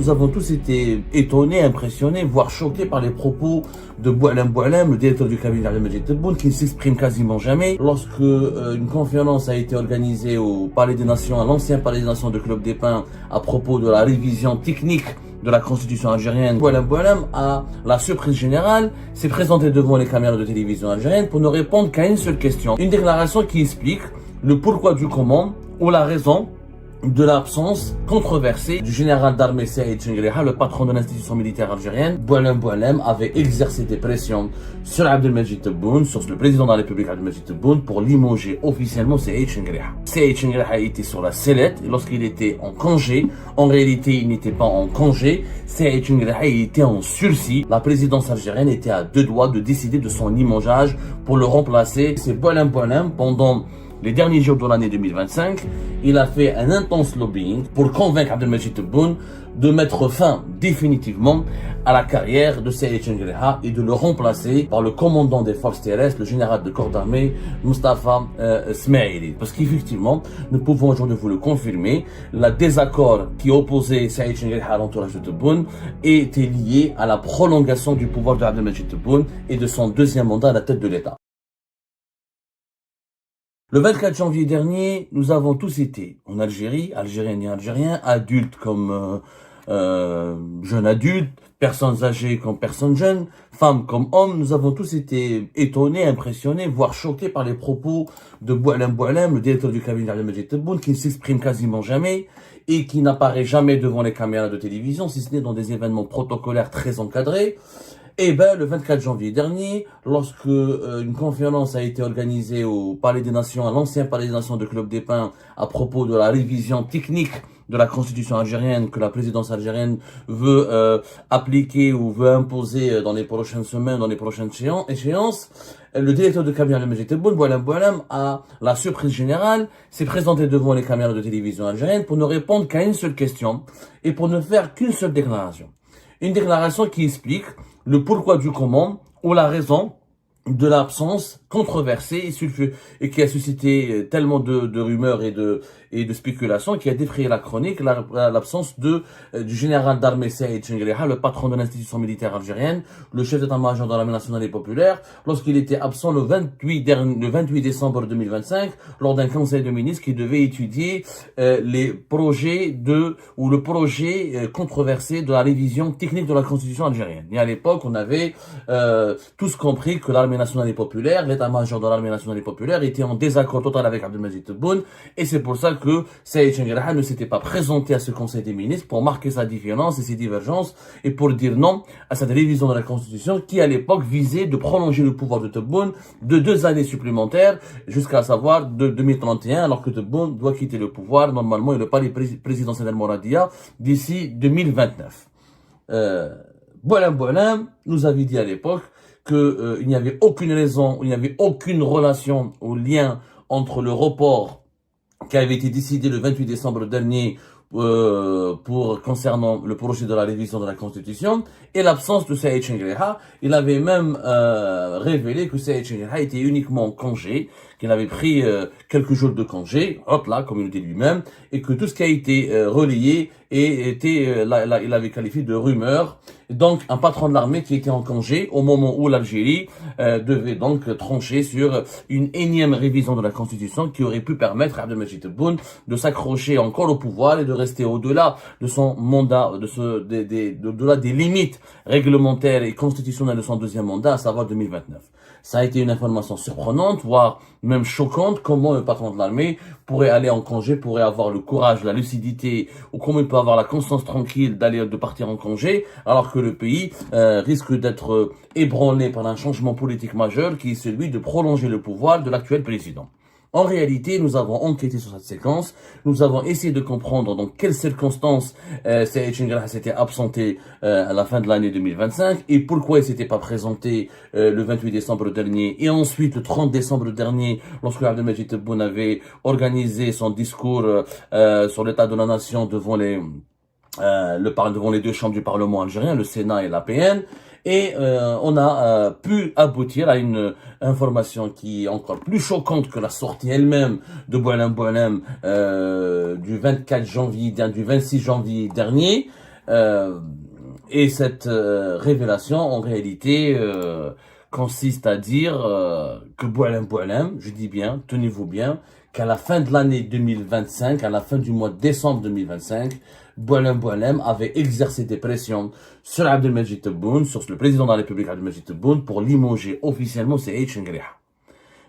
nous avons tous été étonnés, impressionnés, voire choqués par les propos de Boualem Boualem, le directeur du cabinet Abdelmajid Tebboune, qui ne s'exprime quasiment jamais. Lorsque une conférence a été organisée au Palais des Nations, à l'ancien Palais des Nations de Club des Pins, à propos de la révision technique de la constitution algérienne, Boualem Boualem, à la surprise générale, s'est présenté devant les caméras de télévision algériennes pour ne répondre qu'à une seule question. Une déclaration qui explique le pourquoi du comment ou la raison de l'absence controversée du général d'armée Saïd Chenguereha, le patron de l'institution militaire algérienne. Boualem Boualem avait exercé des pressions sur Abdelmajid Tebboune, sur le président de la République Abdelmajid Tebboune, pour limoger officiellement Saïd Chenguereha. Saïd Chenguereha était sur la sellette lorsqu'il était en congé. En réalité, il n'était pas en congé. Saïd Chenguereha était en sursis. La présidence algérienne était à deux doigts de décider de son limogeage pour le remplacer. C'est Boualem Boualem, pendant les derniers jours de l'année 2025, il a fait un intense lobbying pour convaincre Abdelmajid Tebboune de mettre fin définitivement à la carrière de Saïd Chenguereha et de le remplacer par le commandant des forces terrestres, le général de corps d'armée, Mustafa Smaili. Parce qu'effectivement, nous pouvons aujourd'hui vous le confirmer, le désaccord qui opposait Saïd Chenguereha à l'entourage de Tebboune était lié à la prolongation du pouvoir de Abdelmajid Tebboune et de son deuxième mandat à la tête de l'État. Le 24 janvier dernier, nous avons tous été en Algérie, Algériennes et Algériens, adultes comme jeunes adultes, personnes âgées comme personnes jeunes, femmes comme hommes. Nous avons tous été étonnés, impressionnés, voire choqués par les propos de Boualem Boualem, le directeur du cabinet Abdelmajid Tebboune, qui ne s'exprime quasiment jamais et qui n'apparaît jamais devant les caméras de télévision, si ce n'est dans des événements protocolaires très encadrés. Eh ben, le 24 janvier dernier, lorsque une conférence a été organisée au Palais des Nations, à l'ancien Palais des Nations de Club des Pins, à propos de la révision technique de la constitution algérienne que la présidence algérienne veut appliquer ou veut imposer dans les prochaines semaines, dans les prochaines échéances, le directeur de cabinet Abdelmajid Tebboune, Boualem Boualem, à la surprise générale, s'est présenté devant les caméras de télévision algériennes pour ne répondre qu'à une seule question et pour ne faire qu'une seule déclaration. Une déclaration qui explique le pourquoi du comment ou la raison de l'absence controversée et qui a suscité tellement de rumeurs et de spéculations, qui a défrayé la chronique, l'absence du général d'armée Saïd Chenguereha, le patron de l'institution militaire algérienne, le chef d'état-major de l'armée nationale et populaire, lorsqu'il était absent le 28 décembre 2025, lors d'un conseil de ministres qui devait étudier le projet controversé de la révision technique de la constitution algérienne. Et à l'époque, on avait tous compris que l'armée nationale et populaire, l'état-major de l'armée nationale et populaire, était en désaccord total avec Abdelmajid Tebboune, et c'est pour ça que Saïd Chenguereha ne s'était pas présenté à ce conseil des ministres pour marquer sa différence et ses divergences et pour dire non à cette révision de la constitution qui à l'époque visait de prolonger le pouvoir de Tebboune de 2 années supplémentaires jusqu'à savoir de 2031, alors que Tebboune doit quitter le pouvoir normalement et le palais présidentiel d'Al-Mouradia d'ici 2029. Boualem Boualem nous avait dit à l'époque qu'il n'y avait aucune raison, il n'y avait aucune relation ou lien entre le report qui avait été décidé le 28 décembre dernier concernant le projet de la révision de la Constitution et l'absence de Saïd Chenguereha. Il avait même révélé que Saïd Chenguereha était uniquement en congé, qu'il avait pris quelques jours de congé, là, comme il le dit lui-même, et que tout ce qui a été relayé il avait qualifié de rumeur. Donc, un patron de l'armée qui était en congé au moment où l'Algérie devait donc trancher sur une énième révision de la Constitution qui aurait pu permettre à Abdelmajid Tebboune de s'accrocher encore au pouvoir et de rester au-delà de son mandat, au-delà des limites réglementaires et constitutionnelles de son deuxième mandat, à savoir 2029. Ça a été une information surprenante, voire même choquante, comment un patron de l'armée pourrait aller en congé, pourrait avoir le courage, la lucidité, ou comment il peut avoir la conscience tranquille de partir en congé, alors que le pays risque d'être ébranlé par un changement politique majeur qui est celui de prolonger le pouvoir de l'actuel président. En réalité, nous avons enquêté sur cette séquence, nous avons essayé de comprendre dans quelles circonstances Saïd Chenguereha s'était absenté à la fin de l'année 2025 et pourquoi il s'était pas présenté le 28 décembre dernier et ensuite le 30 décembre dernier lorsque Abdelmajid Tebboune avait organisé son discours sur l'état de la nation devant devant les deux chambres du Parlement algérien, le Sénat et l'APN. Et on a pu aboutir à une information qui est encore plus choquante que la sortie elle-même de Boualem Boualem du 26 janvier dernier, Et cette révélation, en réalité, consiste à dire que Boualem, je dis bien, tenez-vous bien, qu'à la fin de l'année 2025, à la fin du mois de décembre 2025, Boualem avait exercé des pressions sur Abdelmajid Tebboune, sur le président de la République Abdelmajid Tebboune, pour limoger officiellement Saïd Chengrih.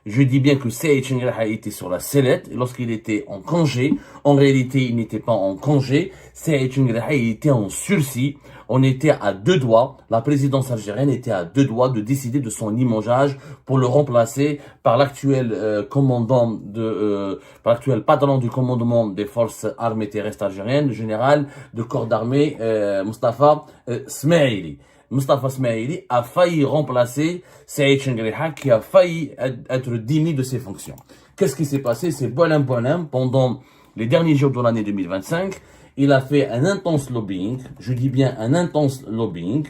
Je dis bien que Saïd Chengrih était sur la sellette, et lorsqu'il était en congé, en réalité il n'était pas en congé, Saïd Chengrih était en sursis. On était à deux doigts, la présidence algérienne était à deux doigts de décider de son limogeage pour le remplacer par l'actuel par l'actuel patron du commandement des forces armées terrestres algériennes, le général de corps d'armée Mustafa Smaili. Mustafa Smaili a failli remplacer Saïd Chengrih, qui a failli être démis de ses fonctions. Qu'est-ce qui s'est passé? C'est Boualem, pendant les derniers jours de l'année 2025, il a fait un intense lobbying, je dis bien un intense lobbying,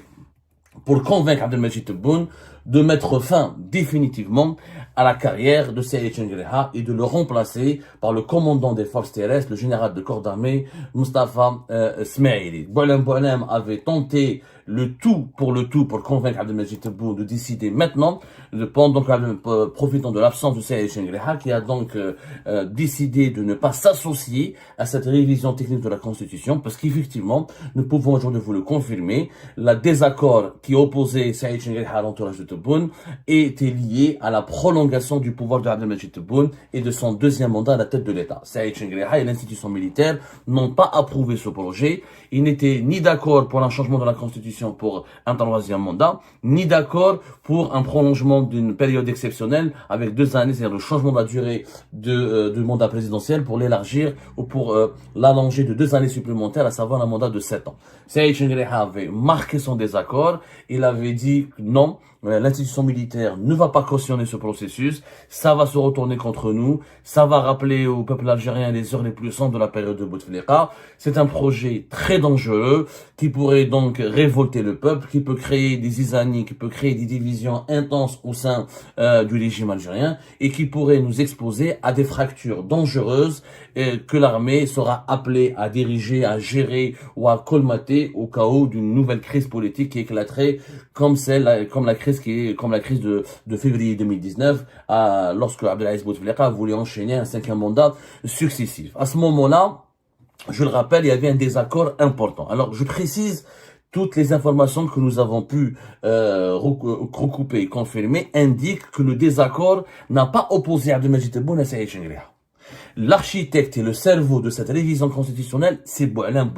pour convaincre Abdelmajid Tebboune de mettre fin définitivement à la carrière de Saïd Chengrih et de le remplacer par le commandant des forces terrestres, le général de corps d'armée, Mustafa Smaili. Boualem avait tenté le tout pour convaincre Abdelmajid Tebboune de décider maintenant, profitant de l'absence de Saïd Chengrih, qui a donc décidé de ne pas s'associer à cette révision technique de la Constitution, parce qu'effectivement, nous pouvons aujourd'hui vous le confirmer, le désaccord qui opposait Saïd Chengrih à l'entourage de Tebboune était lié à la prolongation du pouvoir de Abdelmajid Tebboune et de son deuxième mandat à la tête de l'État. Saïd Chengrih et l'institution militaire n'ont pas approuvé ce projet. Ils n'étaient ni d'accord pour un changement de la Constitution pour un troisième mandat, ni d'accord pour un prolongement d'une période exceptionnelle avec 2 années, c'est-à-dire le changement de la durée du mandat présidentiel pour l'élargir ou pour l'allonger de 2 années supplémentaires, à savoir un mandat de 7 ans. Saïd Chengrih avait marqué son désaccord, il avait dit que non, l'institution militaire ne va pas cautionner ce processus, ça va se retourner contre nous, ça va rappeler au peuple algérien les heures les plus sombres de la période de Bouteflika. C'est un projet très dangereux qui pourrait donc révolter le peuple, qui peut créer des zizanies, qui peut créer des divisions intenses au sein du régime algérien et qui pourrait nous exposer à des fractures dangereuses que l'armée sera appelée à diriger, à gérer ou à colmater au cas où d'une nouvelle crise politique qui éclaterait comme la crise de février 2019, lorsque Abdelaziz Bouteflika voulait enchaîner un 5e mandat successif. À ce moment-là, je le rappelle, il y avait un désaccord important. Alors, je précise, toutes les informations que nous avons pu recouper et confirmer indiquent que le désaccord n'a pas opposé Abdelmajid Tebboune à Saïd Chengrih. L'architecte et le cerveau de cette révision constitutionnelle, c'est Boualem.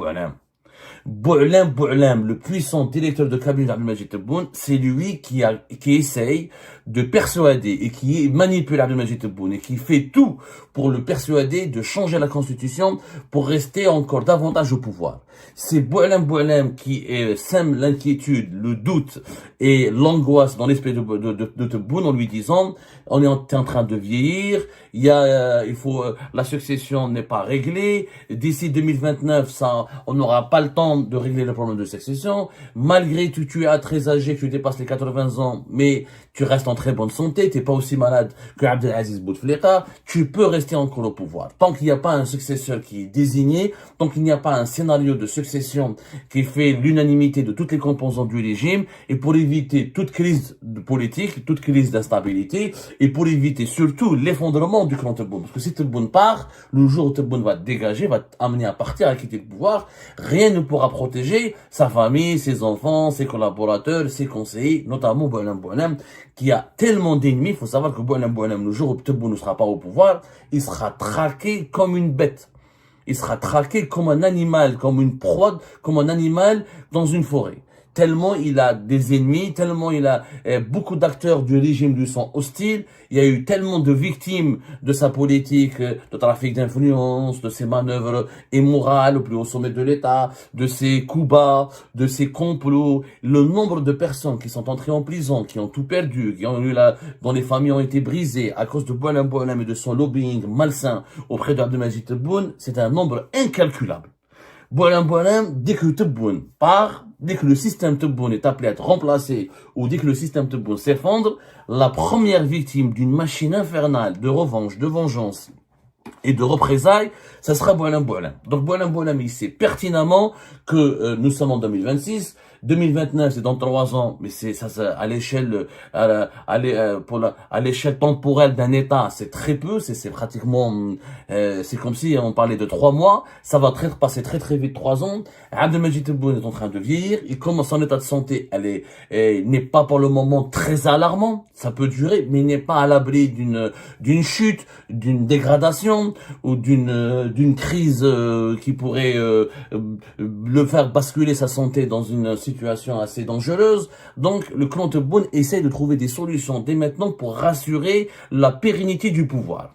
Boualem, le puissant directeur de cabinet d'Abdelmajid Tebboune, c'est lui qui essaye de persuader et qui manipule Abdelmajid Tebboune et qui fait tout pour le persuader de changer la constitution pour rester encore davantage au pouvoir. C'est Boualem qui sème l'inquiétude, le doute et l'angoisse dans l'esprit de Tebboune en lui disant on est en train de vieillir, la succession n'est pas réglée, d'ici 2029 on n'aura pas le temps de régler le problème de succession, malgré que tu es très âgé, que tu dépasses les 80 ans, mais tu restes en très bonne santé, t'es pas aussi malade que Abdelaziz Bouteflika, tu peux rester encore au pouvoir. Tant qu'il n'y a pas un successeur qui est désigné, tant qu'il n'y a pas un scénario de succession qui fait l'unanimité de toutes les composantes du régime, et pour éviter toute crise politique, toute crise d'instabilité, et pour éviter surtout l'effondrement du clan Tebboune. Parce que si Tebboune part, le jour où Tebboune va dégager, va amener à partir, à quitter le pouvoir, rien ne pourra protéger sa famille, ses enfants, ses collaborateurs, ses conseillers, notamment Boualem, qui a tellement d'ennemis. Il faut savoir que Boualem, le jour où Tebboune ne sera pas au pouvoir, il sera traqué comme une bête. Il sera traqué comme un animal, comme une proie, comme un animal dans une forêt. Tellement il a des ennemis, tellement il a beaucoup d'acteurs du régime lui sont hostiles, il y a eu tellement de victimes de sa politique de trafic d'influence, de ses manœuvres immorales au plus haut sommet de l'État, de ses coups bas, de ses complots. Le nombre de personnes qui sont entrées en prison, qui ont tout perdu, dont les familles ont été brisées à cause de Boualem et de son lobbying malsain auprès d'Abdelmajid Tebboune, c'est un nombre incalculable. Boualem, dès que Tebboune part, dès que le système Tebboune est appelé à être remplacé, ou dès que le système Tebboune s'effondre, la première victime d'une machine infernale de revanche, de vengeance, et de représailles, ça sera Boualem Boualem. Donc Boualem Boualem, il sait pertinemment que nous sommes en 2026, 2029 c'est dans 3 ans, mais c'est ça à l'échelle à l'échelle temporelle d'un État, c'est très peu, c'est pratiquement c'est comme si on parlait de 3 mois, ça va passer très très vite 3 ans. Abdelmajid Tebboune est en train de vieillir, il commence en état de santé, n'est pas pour le moment très alarmant, ça peut durer, mais il n'est pas à l'abri d'une chute, d'une dégradation ou d'une crise qui pourrait le faire basculer sa santé dans une situation assez dangereuse. Donc le clan Tebboune essaie de trouver des solutions dès maintenant pour rassurer la pérennité du pouvoir.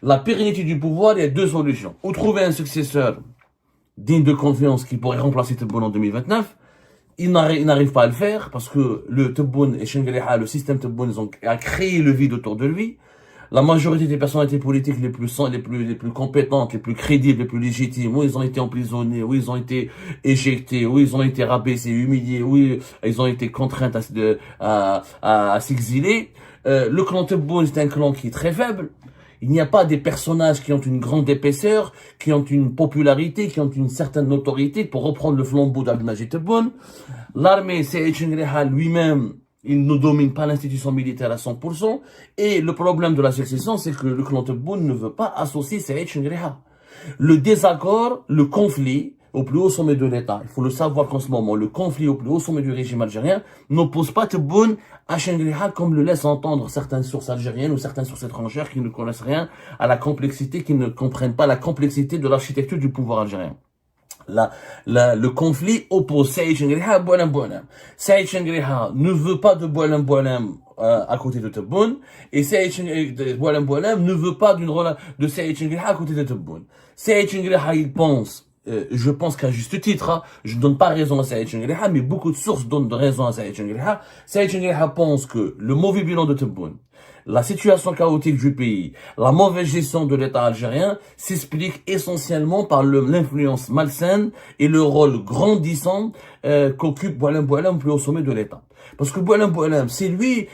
La pérennité du pouvoir, il y a 2 solutions. Ou trouver un successeur digne de confiance qui pourrait remplacer Tebboune en 2029. Il n'arrive pas à le faire parce que le Tebboune et Chengerha, le système Tebboune, a créé le vide autour de lui. La majorité des personnalités politiques les plus compétentes, les plus crédibles, les plus légitimes, où ils ont été emprisonnés, où ils ont été éjectés, où ils ont été rabaissés, humiliés, où ils ont été contraints à s'exiler. Le clan Tebboune, c'est un clan qui est très faible. Il n'y a pas des personnages qui ont une grande épaisseur, qui ont une popularité, qui ont une certaine notoriété pour reprendre le flambeau d'Abdelmajid Tebboune. L'armée, Saïd Chengerha lui-même, il ne domine pas l'institution militaire à 100%. Et le problème de la succession, c'est que le clan Tebboune ne veut pas associer Saïd Chengerha. Le désaccord, le conflit, au plus haut sommet de l'État, il faut le savoir qu'en ce moment, le conflit au plus haut sommet du régime algérien n'oppose pas Tebboune à Chengerha comme le laissent entendre certaines sources algériennes ou certaines sources étrangères qui ne connaissent rien à la complexité, qui ne comprennent pas la complexité de l'architecture du pouvoir algérien. Le conflit oppose Saïd Chengerha à Boualem Boualem. Saïd Chengerha ne veut pas de Boualem Boualem à côté de Tebboune, et Boualem Boualem ne veut pas de Saïd Chengerha à côté de Tebboune. Saïd Chengerha, il pense, je pense qu'à juste titre, je ne donne pas raison à Saïd Chengerha, mais beaucoup de sources donnent raison à Saïd Chengerha. Saïd Chengerha pense que le mauvais bilan de Tebboune, la situation chaotique du pays, la mauvaise gestion de l'État algérien s'explique essentiellement par l'influence malsaine et le rôle grandissant qu'occupe Boualem Boualem plus au sommet de l'État. Parce que Boualem Boualem, c'est lui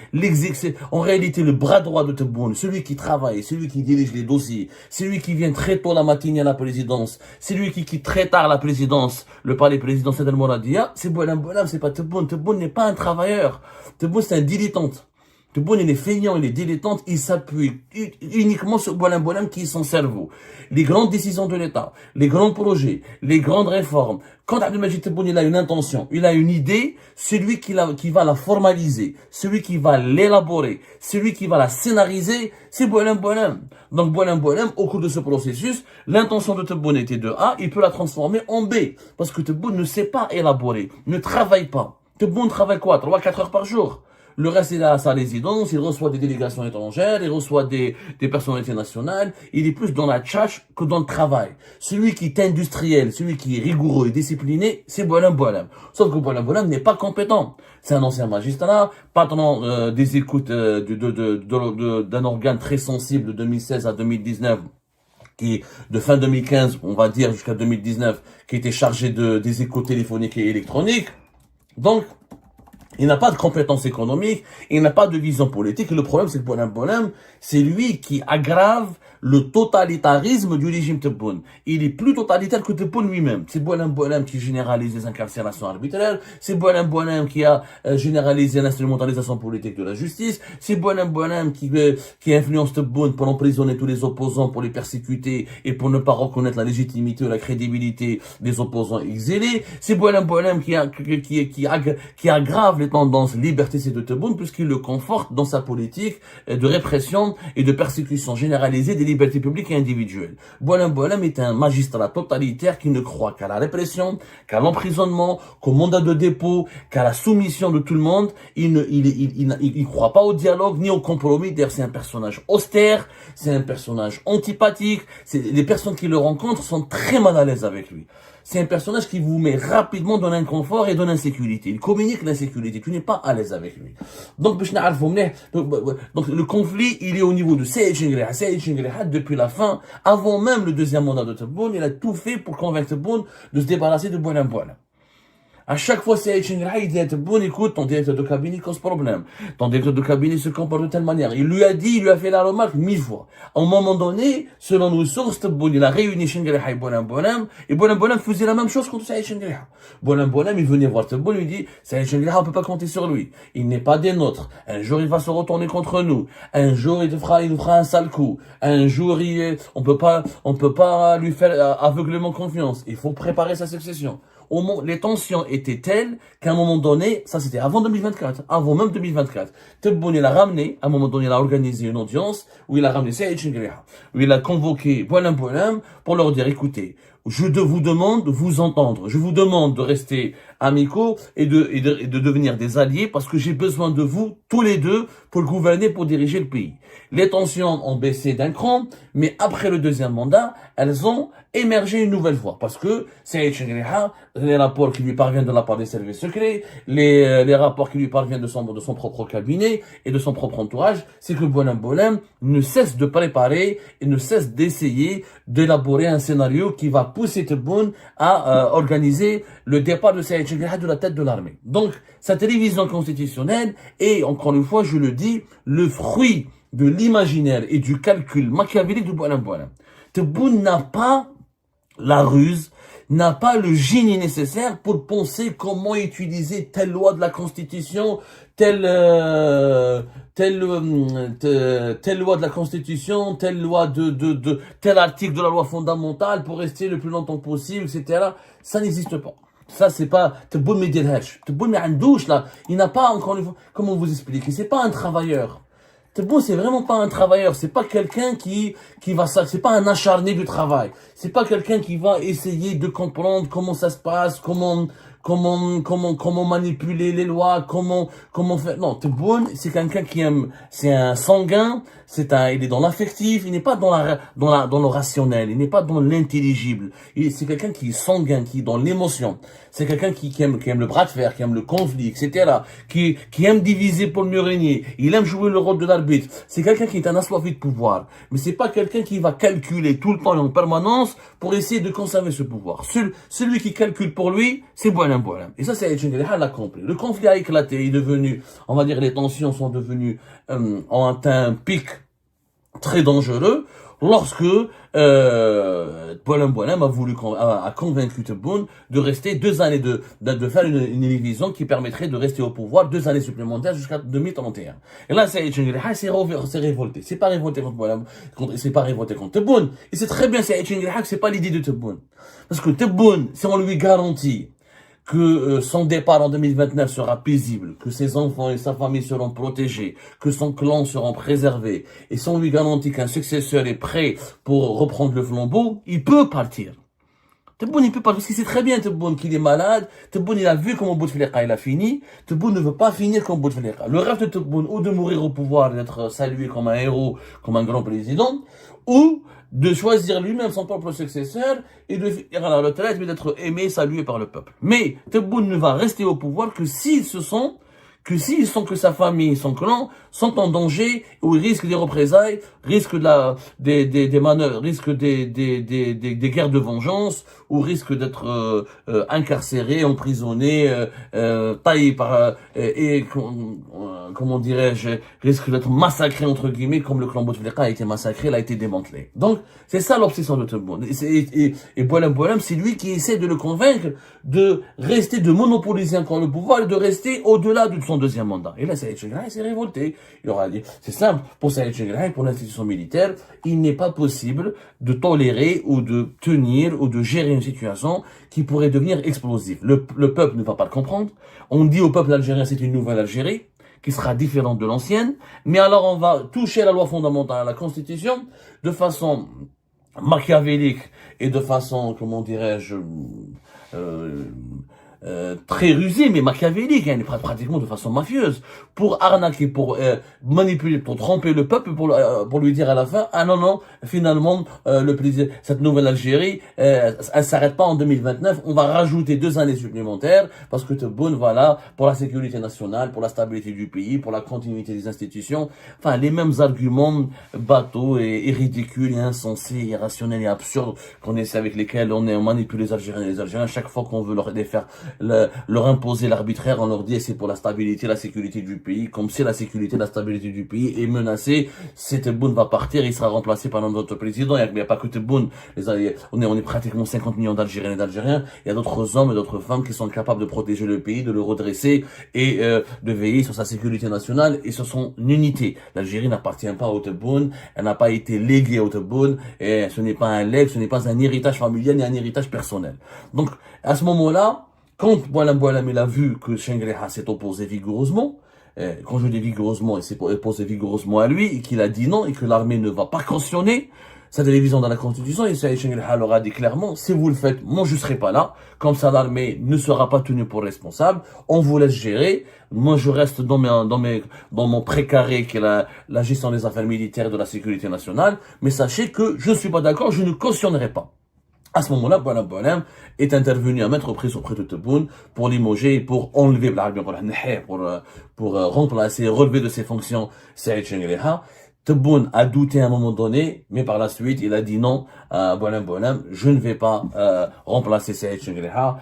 en réalité le bras droit de Tebboune, celui qui travaille, celui qui dirige les dossiers, celui qui vient très tôt la matinée à la présidence, celui qui quitte très tard la présidence, le palais présidentiel d'El Mouradia, c'est Boualem Boualem, c'est pas Tebboune. Tebboune n'est pas un travailleur. Tebboune, c'est un dilettante. Tebboune, il est feignant, il est dilettante, il s'appuie uniquement sur Boualem Boualem qui est son cerveau. Les grandes décisions de l'État, les grands projets, les grandes réformes. Quand Abdelmajid Tebboune, il a une intention, il a une idée, celui qui va la formaliser, celui qui va l'élaborer, celui qui va la scénariser, c'est Boualem Boualem. Donc Boualem Boualem, au cours de ce processus, l'intention de Tebboune était de A, il peut la transformer en B. Parce que Tebboune ne sait pas élaborer, ne travaille pas. Tebboune travaille quoi? 3-4 heures par jour. Le reste, il a sa résidence, il reçoit des délégations étrangères, il reçoit des personnalités nationales. Il est plus dans la tchatch que dans le travail. Celui qui est industriel, celui qui est rigoureux et discipliné, c'est Boualem Boualem. Sauf que Boualem Boualem n'est pas compétent. C'est un ancien magistrat, patron des écoutes d'un organe très sensible de 2016 à 2019. Qui, de fin 2015, on va dire, jusqu'à 2019, qui était chargé des écoutes téléphoniques et électroniques. Donc, il n'a pas de compétences économiques, il n'a pas de vision politique. Et le problème, c'est que Boualem Boualem, c'est lui qui aggrave le totalitarisme du régime Tebboune. Il est plus totalitaire que Tebboune lui-même. C'est Boualem Boualem qui généralise les incarcérations arbitraires. C'est Boualem Boualem qui a généralisé l'instrumentalisation politique de la justice. C'est Boualem Boualem qui influence Tebboune pour emprisonner tous les opposants, pour les persécuter et pour ne pas reconnaître la légitimité ou la crédibilité des opposants exilés. C'est Boualem Boualem qui aggrave les tendances liberticides de Tebboune puisqu'il le conforte dans sa politique de répression et de persécution généralisée des libertés publiques et individuelles. Boualem Boualem est un magistrat totalitaire qui ne croit qu'à la répression, qu'à l'emprisonnement, qu'au mandat de dépôt, qu'à la soumission de tout le monde. Il ne croit pas au dialogue ni au compromis. D'ailleurs, c'est un personnage austère, c'est un personnage antipathique. Les personnes qui le rencontrent sont très mal à l'aise avec lui. C'est un personnage qui vous met rapidement dans l'inconfort et dans l'insécurité. Il communique l'insécurité. Tu n'es pas à l'aise avec lui. Donc, le conflit, il est au niveau de Saïd Chengerha. Saïd Chengerha, depuis la fin, avant même le deuxième mandat de Tebboune, il a tout fait pour convaincre Tebboune de se débarrasser de Boualem Boualem. À chaque fois, c'est il dit, bon, écoute, ton directeur de cabinet cause problème. Ton directeur de cabinet se comporte de telle manière. Il lui a dit, il lui a fait la remarque 1000 fois. À un moment donné, selon nos sources, il a réuni Shingriha et Bonham, et Bonham faisait la même chose contre Saïd Shingriha. Bonham, il venait voir Tebboune, il dit, Saïd Shingriha, on peut pas compter sur lui. Il n'est pas des nôtres. Un jour, il va se retourner contre nous. Un jour, il nous fera un sale coup. Un jour, on peut pas lui faire aveuglément confiance. Il faut préparer sa succession. Les tensions étaient telles qu'à un moment donné, ça c'était avant 2024, avant même 2024, Tebboune il a ramené, à un moment donné il a organisé une audience où il a ramené Saïd Shingriha, où il a convoqué Bonham pour leur dire, écoutez, je vous demande de vous entendre, je vous demande de rester amicaux et de devenir des alliés parce que j'ai besoin de vous tous les deux pour gouverner, pour diriger le pays. Les tensions ont baissé d'un cran, mais après le deuxième mandat, elles ont émergé une nouvelle fois parce que Saïd Shingriha, les rapports qui lui parviennent de la part des services secrets, les rapports qui lui parviennent de son propre cabinet et de son propre entourage, c'est que Bonham ne cesse de préparer et ne cesse d'essayer d'élaborer un scénario qui va pousser Tebboune à organiser le départ de Saïd Shingriha de la tête de l'armée. Donc, cette révision constitutionnelle est, encore une fois, je le dis, le fruit de l'imaginaire et du calcul machiavélique de Bonham. Tebboune n'a pas la ruse, n'a pas le génie nécessaire pour penser comment utiliser telle loi de la Constitution, telle loi de la Constitution, telle loi tel article de la loi fondamentale pour rester le plus longtemps possible, etc. Ça n'existe pas. Ça, c'est pas, Tebboune me dit, Tebboune me douche, là. Il n'a pas, encore une fois, comment vous expliquer? C'est pas un travailleur. Tebboune, c'est vraiment pas un travailleur. C'est pas quelqu'un qui va c'est pas un acharné du travail. C'est pas quelqu'un qui va essayer de comprendre comment ça se passe, comment manipuler les lois, comment faire. Non, Tebboune, c'est quelqu'un qui aime, c'est un sanguin, il est dans l'affectif, il n'est pas dans le rationnel, il n'est pas dans l'intelligible. C'est quelqu'un qui est sanguin, qui est dans l'émotion. C'est quelqu'un qui aime le bras de fer, qui aime le conflit, etc., qui aime diviser pour mieux régner. Il aime jouer le rôle de l'arbitre. C'est quelqu'un qui est un assoiffé de pouvoir. Mais c'est pas quelqu'un qui va calculer tout le temps et en permanence pour essayer de conserver ce pouvoir. Celui qui calcule pour lui, c'est Bonham. Et ça, c'est Shingriha l'a compris. Le conflit a éclaté, il est devenu, on va dire, les tensions sont devenues, ont atteint un pic très dangereux lorsque Bonham a convaincu Tebboune de rester 2 années, de faire une révision qui permettrait de rester au pouvoir 2 années supplémentaires jusqu'à 2031. Et là, Saïd Shingriha s'est révolté. C'est pas révolté contre Bonham, c'est pas révolté contre Tebboune. Et c'est très bien, Saïd Shingriha, que c'est pas l'idée de Tebboune. Parce que Tebboune, si on lui garantit que son départ en 2029 sera paisible, que ses enfants et sa famille seront protégés, que son clan seront préservés, et si on lui garantit qu'un successeur est prêt pour reprendre le flambeau, il peut partir. Tebboune, il peut partir, parce qu'il sait très bien, Tebboune, qu'il est malade. Tebboune, il a vu comment Bouteflika, il a fini. Tebboune ne veut pas finir comme Bouteflika. Le rêve de Tebboune, ou de mourir au pouvoir, d'être salué comme un héros, comme un grand président, ou de choisir lui-même son propre successeur et de finir à la retraite, mais d'être aimé, salué par le peuple. Mais Tebboune ne va rester au pouvoir que s'ils sent que sa famille, son clan sont en danger, ou ils risquent des représailles, risquent des manœuvres, risquent des guerres de vengeance, ou risquent d'être incarcérés, emprisonnés, taillés par comment dirais-je, risquent d'être massacrés entre guillemets, comme le clan Bouteflika a été massacré, il a été démantelé. Donc c'est ça l'obsession de Tebboune. Et Bonham, c'est lui qui essaie de le convaincre de rester, de monopoliser encore le pouvoir et de rester au-delà de son deuxième mandat. Et là, Saïd Shingriha s'est révolté. Il aura dit, c'est simple, pour Saïd Shingriha et pour l'institution militaire, il n'est pas possible de tolérer ou de tenir ou de gérer une situation qui pourrait devenir explosive. Le peuple ne va pas le comprendre. On dit au peuple algérien, c'est une nouvelle Algérie qui sera différente de l'ancienne, mais alors on va toucher à la loi fondamentale, à la Constitution, de façon machiavélique et de façon, comment dirais-je, très rusé, mais machiavélique, hein, pratiquement de façon mafieuse, pour arnaquer, pour manipuler, pour tromper le peuple, pour lui dire à la fin, ah non, finalement, le plaisir, cette nouvelle Algérie, elle s'arrête pas en 2029, on va rajouter 2 années supplémentaires, parce que Tebboune, voilà, pour la sécurité nationale, pour la stabilité du pays, pour la continuité des institutions, enfin, les mêmes arguments bateaux et ridicules et insensés, irrationnels et absurdes qu'on essaie avec lesquels on manipule les Algériens et les Algériens, chaque fois qu'on veut les faire leur imposer l'arbitraire. On leur dit c'est pour la stabilité, la sécurité du pays. Comme si la sécurité, la stabilité du pays est menacée, c'est Tebboune va partir, il sera remplacé par un autre président. Il n'y a pas que Tebboune. On est pratiquement 50 millions d'Algériens et d'Algériens. Il y a d'autres hommes et d'autres femmes qui sont capables de protéger le pays, de le redresser et de veiller sur sa sécurité nationale et sur son unité. L'Algérie n'appartient pas au Tebboune, elle n'a pas été léguée au Tebboune, et ce n'est pas un legs, ce n'est pas un héritage familial ni un héritage personnel. Donc, à ce moment-là, quand Boualem Boualem il a vu que Chengreha s'est opposé vigoureusement, quand je dis vigoureusement, il s'est opposé vigoureusement à lui, et qu'il a dit non, et que l'armée ne va pas cautionner sa télévision dans la Constitution, et Saïd Chengreha leur a dit clairement, si vous le faites, moi je serai pas là, comme ça l'armée ne sera pas tenue pour responsable, on vous laisse gérer, moi je reste dans mon précaré qui est la gestion des affaires militaires et de la sécurité nationale, mais sachez que je ne suis pas d'accord, je ne cautionnerai pas. À ce moment-là, Boualem Boualem est intervenu à maintes reprises auprès de Tebboune pour limoger, pour enlever, pour remplacer, relever de ses fonctions Saïd Chengreha. Tebboune a douté à un moment donné, mais par la suite, il a dit non à Boualem Boualem, je ne vais pas remplacer Saïd Chengreha.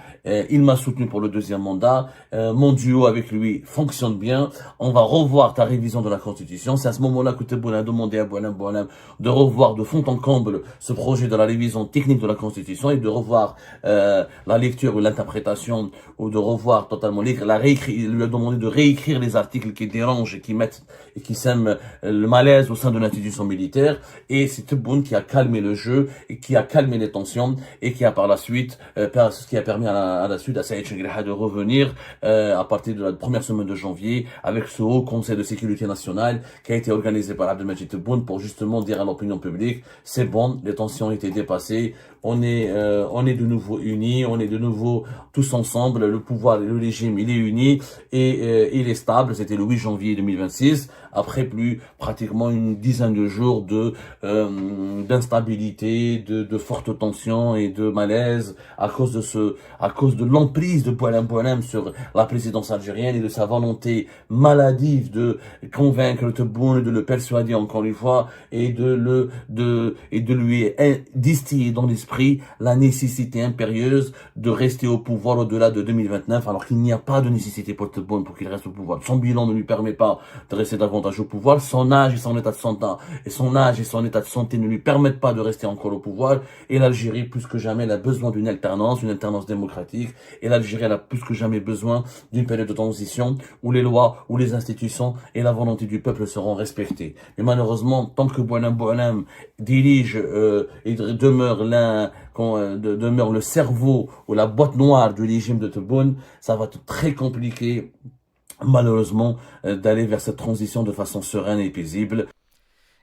Il m'a soutenu pour le deuxième mandat. Mon duo avec lui fonctionne bien. On va revoir ta révision de la Constitution. C'est à ce moment-là que Tebboune a demandé à Boualem Boualem de revoir de fond en comble ce projet de la révision technique de la Constitution et de revoir la lecture ou l'interprétation ou de revoir totalement il lui a demandé de réécrire les articles qui dérangent et qui mettent et qui sèment le malaise au sein de l'institution militaire, et c'est Tebboune qui a calmé le jeu et qui a calmé les tensions et qui a par la suite ce qui a permis à la suite à Saïd Chengreha de revenir à partir de la première semaine de janvier avec ce haut conseil de sécurité nationale qui a été organisé par Abdelmadjid Tebboune pour justement dire à l'opinion publique c'est bon, les tensions ont été dépassées, on est de nouveau unis, on est de nouveau tous ensemble, le pouvoir et le régime il est uni et il est stable. C'était le 8 janvier 2026 après pratiquement une dizaine de jours d'instabilité, de fortes tensions et de malaise à cause de l'emprise de Boualem Boualem sur la présidence algérienne et de sa volonté maladive de convaincre le Tebboune et de le persuader encore une fois et de lui distiller dans l'esprit la nécessité impérieuse de rester au pouvoir au-delà de 2029, alors qu'il n'y a pas de nécessité pour Tebboune pour qu'il reste au pouvoir. Son bilan ne lui permet pas de rester davantage au pouvoir. Son âge et son état de santé ne lui permettent pas de rester encore au pouvoir. Et l'Algérie, plus que jamais, elle a besoin d'une alternance démocratique. Et l'Algérie, elle a plus que jamais besoin d'une période de transition où les lois, où les institutions et la volonté du peuple seront respectées. Mais malheureusement, tant que Boualem Boualem dirige et demeure le cerveau ou la boîte noire du régime de Tebboune, ça va être très compliqué malheureusement d'aller vers cette transition de façon sereine et paisible.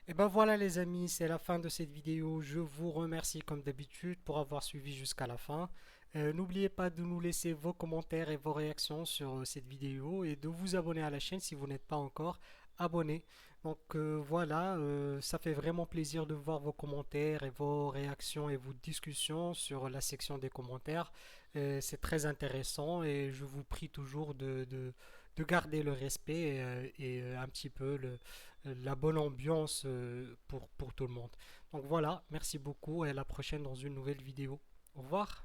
Et ben voilà les amis, c'est la fin de cette vidéo. Je vous remercie comme d'habitude pour avoir suivi jusqu'à la fin. N'oubliez pas de nous laisser vos commentaires et vos réactions sur cette vidéo et de vous abonner à la chaîne si vous n'êtes pas encore abonné. Donc voilà, ça fait vraiment plaisir de voir vos commentaires et vos réactions et vos discussions sur la section des commentaires. C'est très intéressant et je vous prie toujours de garder le respect et un petit peu la bonne ambiance pour tout le monde. Donc voilà, merci beaucoup et à la prochaine dans une nouvelle vidéo. Au revoir.